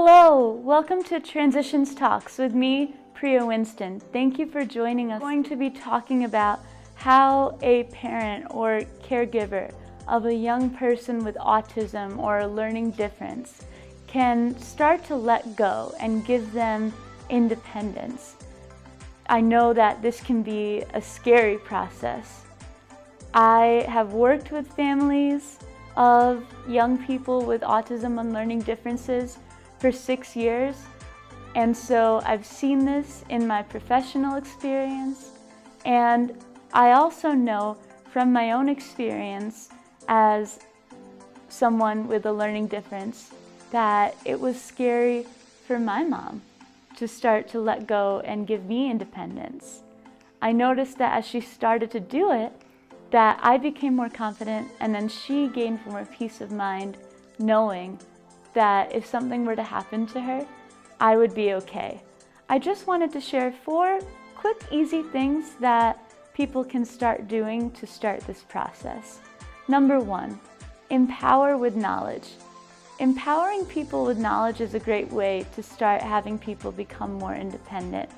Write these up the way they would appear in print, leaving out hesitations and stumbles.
Hello, welcome to Transitions Talks with me, Priya Winston. Thank you for joining us. I'm going to be talking about how a parent or caregiver of a young person with autism or a learning difference can start to let go and give them independence. I know that this can be a scary process. I have worked with families of young people with autism and learning differences for 6 years, and so I've seen this in my professional experience, and I also know from my own experience as someone with a learning difference that it was scary for my mom to start to let go and give me independence. I noticed that as she started to do it, that I became more confident, and then she gained more peace of mind knowing that if something were to happen to her, I would be okay. I just wanted to share 4 quick, easy things that people can start doing to start this process. Number 1, empower with knowledge. Empowering people with knowledge is a great way to start having people become more independent.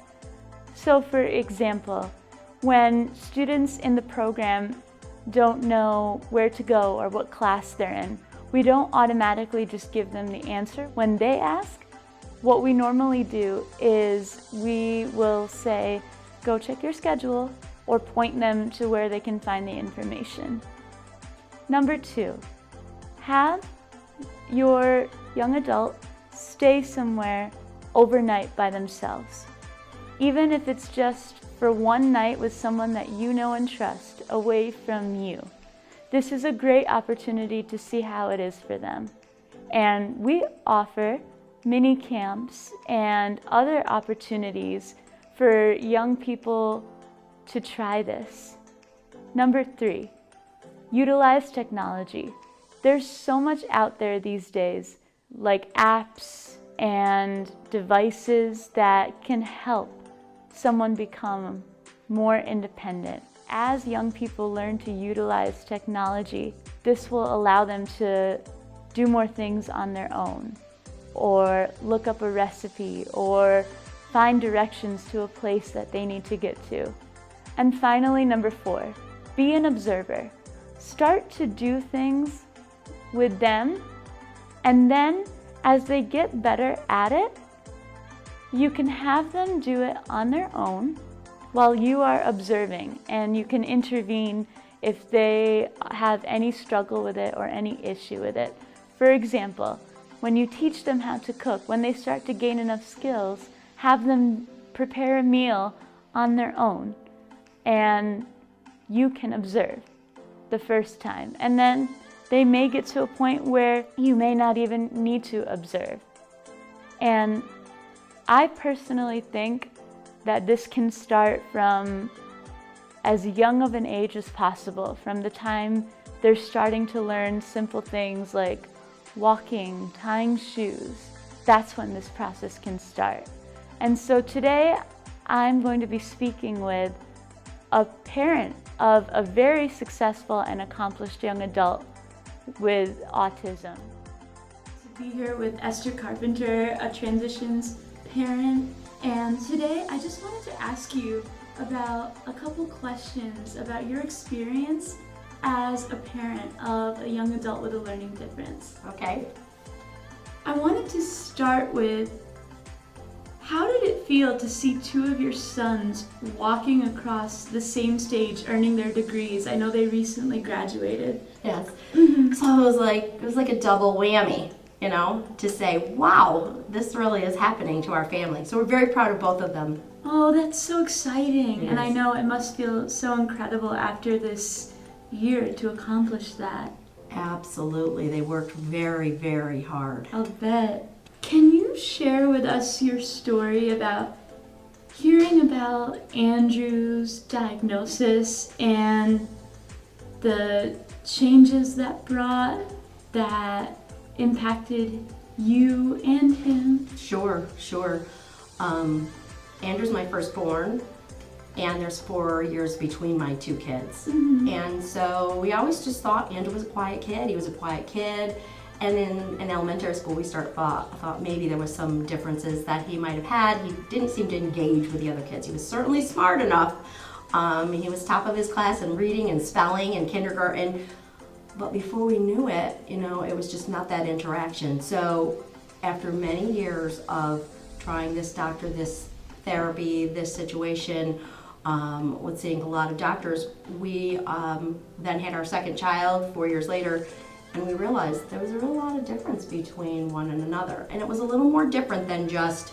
So for example, when students in the program don't know where to go or what class they're in, we don't automatically just give them the answer when they ask. What we normally do is we will say, go check your schedule, or point them to where they can find the information. Number 2, have your young adult stay somewhere overnight by themselves. Even if it's just for one night with someone that you know and trust, away from you. This is a great opportunity to see how it is for them. And we offer mini camps and other opportunities for young people to try this. Number 3, utilize technology. There's so much out there these days, like apps and devices that can help someone become more independent. As young people learn to utilize technology, this will allow them to do more things on their own, or look up a recipe, or find directions to a place that they need to get to. And finally, number 4, be an observer. Start to do things with them, and then as they get better at it, you can have them do it on their own while you are observing, and you can intervene if they have any struggle with it or any issue with it. For example, when you teach them how to cook, when they start to gain enough skills, have them prepare a meal on their own, and you can observe the first time. And then they may get to a point where you may not even need to observe. And I personally think that this can start from as young of an age as possible, from the time they're starting to learn simple things like walking, tying shoes. That's when this process can start. And so today I'm going to be speaking with a parent of a very successful and accomplished young adult with autism. To be here with Esther Carpenter, a transitions parent. And today I just wanted to ask you about a couple questions about your experience as a parent of a young adult with a learning difference. Okay. I wanted to start with, how did it feel to see 2 of your sons walking across the same stage, earning their degrees? I know they recently graduated. Yes. So it was like a double whammy, to say, wow, this really is happening to our family. So we're very proud of both of them. Oh, that's so exciting. Yes. And I know it must feel so incredible after this year to accomplish that. Absolutely. They worked very, very hard. I'll bet. Can you share with us your story about hearing about Andrew's diagnosis and the changes that brought that impacted you and him? Sure. Andrew's my firstborn, and there's 4 years between my 2 kids. Mm-hmm. And so we always just thought Andrew was a quiet kid. He was a quiet kid, And in elementary school, we thought maybe there was some differences that he might have had. He didn't seem to engage with the other kids. He was certainly smart enough. He was top of his class in reading and spelling and kindergarten. But before we knew it, it was just not that interaction. So after many years of trying this doctor, this therapy, this situation, with seeing a lot of doctors, we then had our second child 4 years later, and we realized there was a real lot of difference between one and another. And it was a little more different than just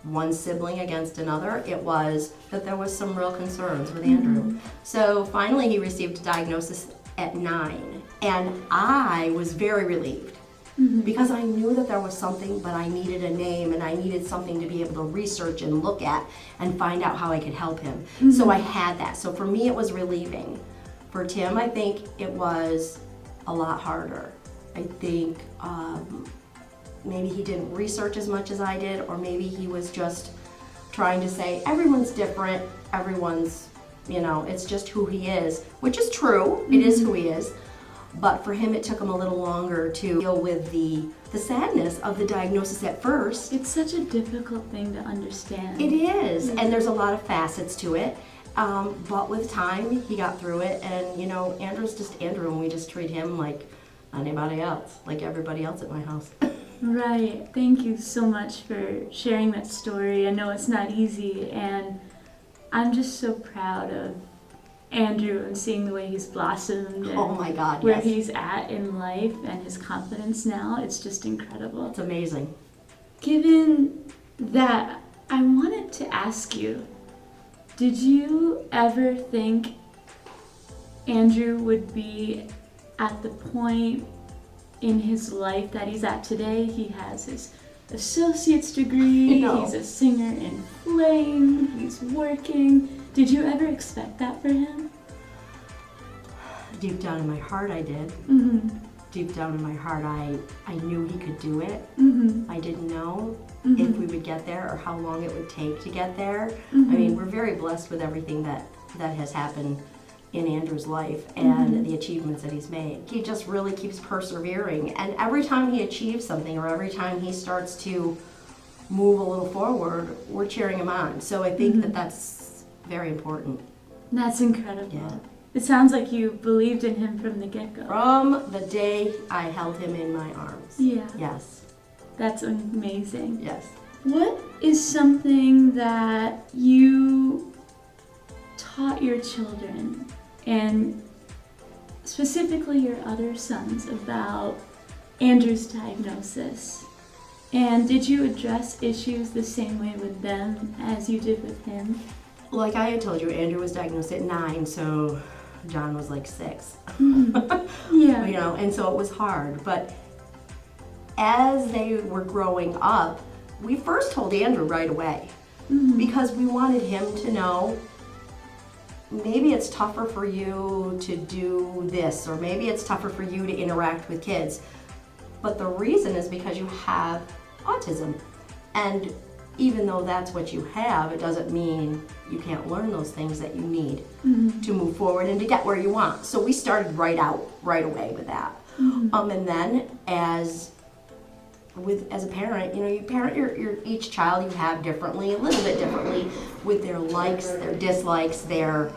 one sibling against another. It was that there was some real concerns with Andrew. So finally he received a diagnosis at 9, and I was very relieved. Because I knew that there was something, but I needed a name and I needed something to be able to research and look at and find out how I could help him. So I had that. So for me, it was relieving. For Tim, I think it was a lot harder. I think maybe he didn't research as much as I did, or maybe he was just trying to say, everyone's different, everyone's, it's just who he is, which is true, it is who he is. But for him, it took him a little longer to deal with the sadness of the diagnosis at first. It's such a difficult thing to understand. It is, and there's a lot of facets to it. But with time, he got through it, and Andrew's just Andrew, and we just treat him like anybody else, like everybody else at my house. Right. Thank you so much for sharing that story. I know it's not easy, and I'm just so proud of Andrew and seeing the way he's blossomed and Oh my God, where yes. he's at in life and his confidence now. It's just incredible. It's amazing. Given that, I wanted to ask you, did you ever think Andrew would be at the point in his life that he's at today? He has his associate's degree, he's a singer in Flame, he's working. Did you ever expect that for him? Deep down in my heart, I did. Deep down in my heart, I knew he could do it. I didn't know if we would get there or how long it would take to get there. I mean, we're very blessed with everything that has happened in Andrew's life and the achievements that he's made. He just really keeps persevering, and every time he achieves something or every time he starts to move a little forward, we're cheering him on. So I think that's very important. That's incredible. Yeah. It sounds like you believed in him from the get-go. From the day I held him in my arms. Yeah. Yes. That's amazing. Yes. What is something that you taught your children, and specifically your other sons, about Andrew's diagnosis? And did you address issues the same way with them as you did with him? Like I had told you, Andrew was diagnosed at 9, so John was like 6. Yeah. And so it was hard. But as they were growing up, we first told Andrew right away because we wanted him to know maybe it's tougher for you to do this, or maybe it's tougher for you to interact with kids. But the reason is because you have autism. And even though that's what you have, it doesn't mean you can't learn those things that you need to move forward and to get where you want. So we started right away with that. And then as a parent, you parent your each child you have differently, a little bit differently, with their likes, their dislikes, their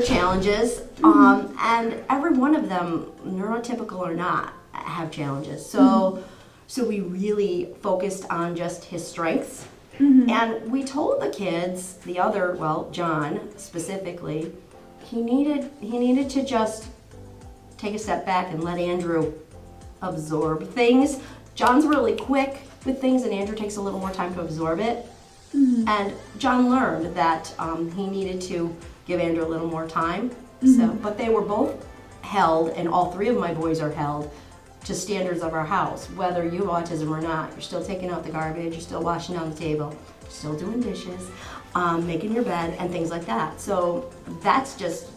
challenges. And every one of them, neurotypical or not, have challenges. So we really focused on just his strengths. And we told the kids, John specifically, he needed to just take a step back and let Andrew absorb things. John's really quick with things, and Andrew takes a little more time to absorb it. And John learned that he needed to give Andrew a little more time. But they were both held, and all 3 of my boys are held to standards of our house. Whether you have autism or not, you're still taking out the garbage, you're still washing down the table, you're still doing dishes, making your bed, and things like that. So that's just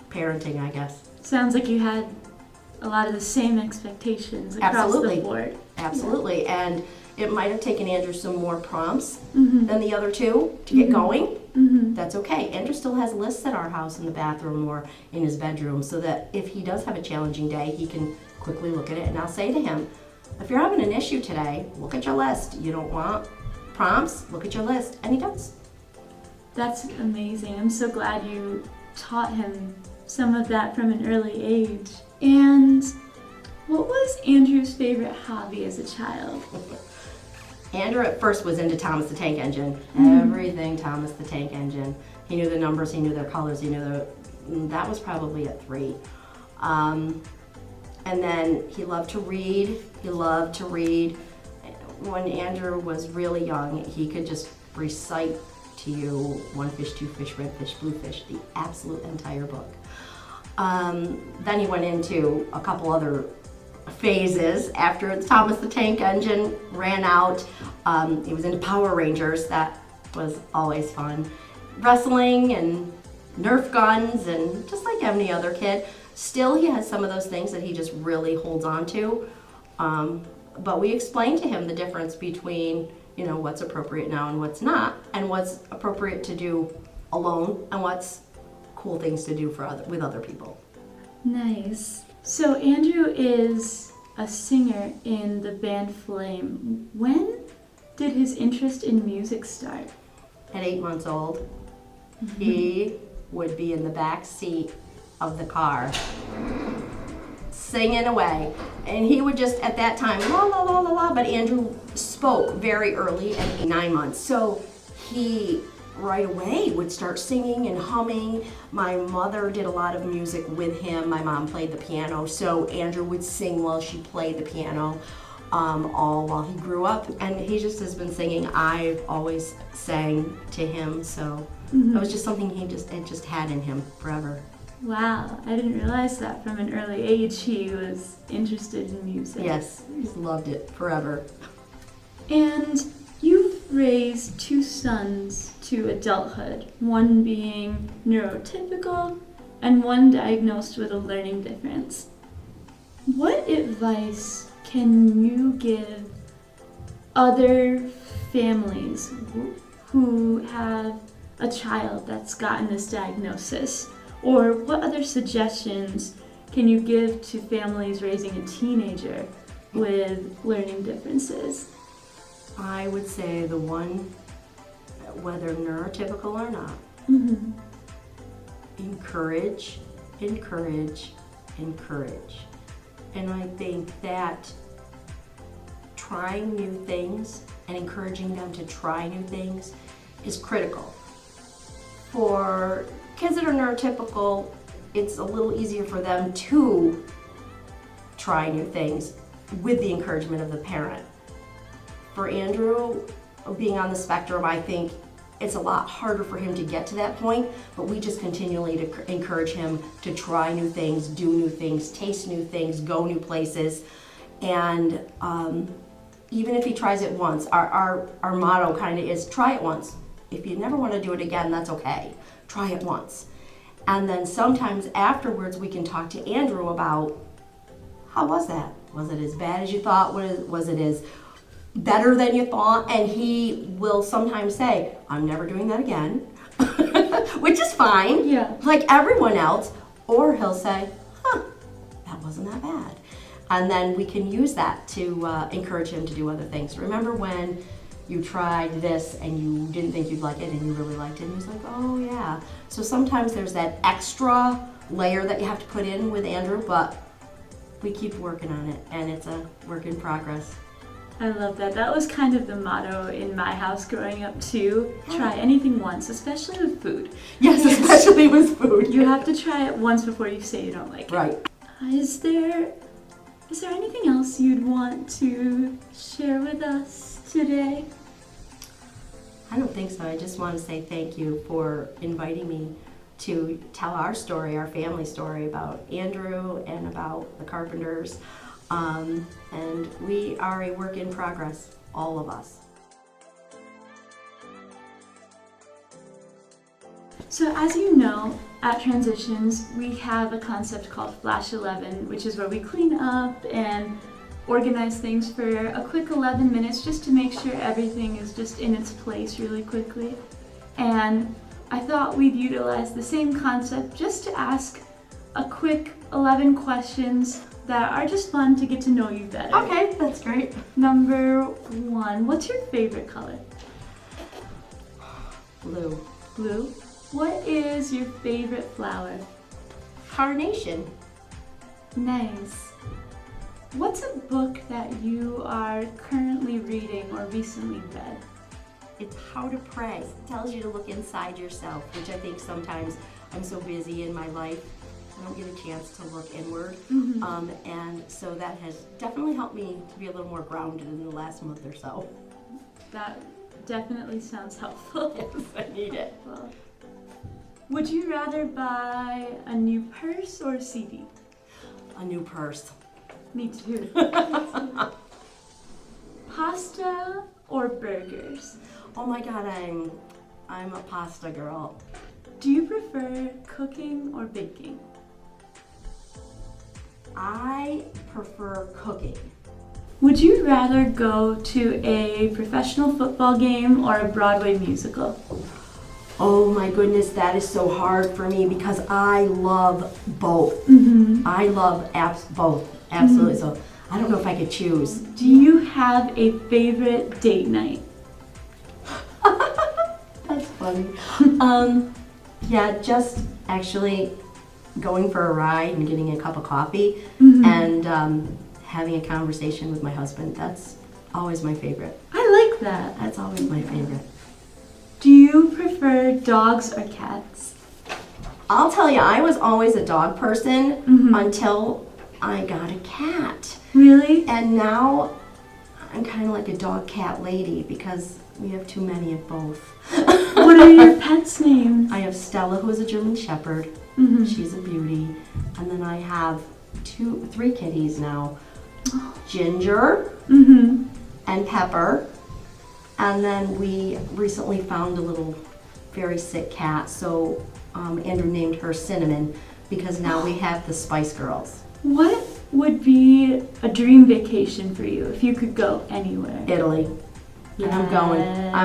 parenting, I guess. Sounds like you had a lot of the same expectations across the board. Absolutely. And it might have taken Andrew some more prompts than the other 2 to get going. That's okay. Andrew still has lists at our house in the bathroom or in his bedroom so that if he does have a challenging day, he can quickly look at it, and I'll say to him, if you're having an issue today, look at your list. You don't want prompts? Look at your list. And he does. That's amazing. I'm so glad you taught him some of that from an early age. And what was Andrew's favorite hobby as a child? Andrew at first was into Thomas the Tank Engine. Everything Thomas the Tank Engine. He knew the numbers, he knew their colors, he knew that was probably at 3. And then he loved to read. When Andrew was really young, he could just recite to you one fish, two fish, red fish, blue fish, the absolute entire book. Then he went into a couple other phases after Thomas the Tank Engine ran out. He was into Power Rangers. That was always fun. Wrestling and Nerf guns, and just like any other kid. Still, he has some of those things that he just really holds on to. But we explained to him the difference between, what's appropriate now and what's not, and what's appropriate to do alone, and what's cool things to do with other people. Nice. So Andrew is a singer in the band Flame. When did his interest in music start? At 8 months old, he would be in the back seat of the car singing away, and he would just at that time la la la la la, but Andrew spoke very early at 9 months, so he right away would start singing and humming. My mother did a lot of music with him. My mom played the piano, so Andrew would sing while she played the piano, all while he grew up, and he just has been singing. I've always sang to him, so it was just something it just had in him forever. Wow, I didn't realize that from an early age he was interested in music. Yes, he's loved it forever. And you've raised 2 sons to adulthood, one being neurotypical and one diagnosed with a learning difference. What advice can you give other families who have a child that's gotten this diagnosis? Or what other suggestions can you give to families raising a teenager with learning differences? I would say the one, whether neurotypical or not, encourage. And I think that trying new things and encouraging them to try new things is critical. For kids that are neurotypical, it's a little easier for them to try new things with the encouragement of the parent. For Andrew, being on the spectrum, I think it's a lot harder for him to get to that point, but we just continually to encourage him to try new things, do new things, taste new things, go new places. And even if he tries it once, our motto kind of is try it once. If you never want to do it again, that's okay. Try it once. And then sometimes afterwards we can talk to Andrew about, how was that? Was it as bad as you thought? Was it as better than you thought? And he will sometimes say, I'm never doing that again, which is fine, like everyone else. Or he'll say, that wasn't that bad. And then we can use that to encourage him to do other things. Remember when you tried this and you didn't think you'd like it and you really liked it? And he's like, oh yeah. So sometimes there's that extra layer that you have to put in with Andrew, but we keep working on it, and it's a work in progress. I love that. That was kind of the motto in my house growing up too. Try anything once, especially with food. Yes, especially with food. You have to try it once before you say you don't like it. Right. Is there anything else you'd want to share with us today? I don't think so. I just want to say thank you for inviting me to tell our story, our family story about Andrew and about the Carpenters. And we are a work in progress, all of us. So as you know, at Transitions, we have a concept called Flash 11, which is where we clean up and organize things for a quick 11 minutes just to make sure everything is just in its place really quickly. and I thought we'd utilize the same concept just to ask a quick 11 questions that are just fun to get to know you better. Okay, that's great. Number 1, what's your favorite color? Blue. Blue. What is your favorite flower? Carnation. Nice. What's a book that you are currently reading or recently read? It's How to Pray. It tells you to look inside yourself, which I think sometimes I'm so busy in my life, I don't get a chance to look inward. And so that has definitely helped me to be a little more grounded in the last month or so. That definitely sounds helpful. Yes, I need it. Well, would you rather buy a new purse or a CD? A new purse. Me too. Pasta or burgers? Oh my God, I'm a pasta girl. Do you prefer cooking or baking? I prefer cooking. Would you rather go to a professional football game or a Broadway musical? Oh my goodness, that is so hard for me because I love both. I love both, absolutely. So I don't know if I could choose. Do you have a favorite date night? That's funny. Yeah, just actually going for a ride and getting a cup of coffee and having a conversation with my husband. That's always my favorite. I like that. That's always my favorite. Do you prefer dogs or cats? I'll tell you, I was always a dog person until I got a cat. Really? And now I'm kind of like a dog-cat lady because we have too many of both. What are your pets' names? I have Stella, who is a German Shepherd. She's a beauty. And then I have 3 kitties now. Ginger and Pepper. And then we recently found a little very sick cat, so Andrew named her Cinnamon because now we have the Spice Girls. What would be a dream vacation for you if you could go anywhere? Italy. And I'm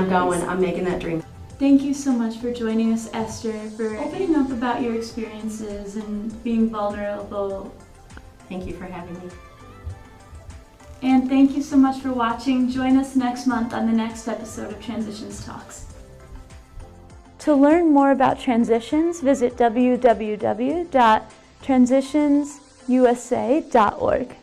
going, I'm making that dream. Thank you so much for joining us, Esther, for opening up about your experiences and being vulnerable. Thank you for having me. And thank you so much for watching. Join us next month on the next episode of Transitions Talks. To learn more about transitions, visit www.transitionsusa.org.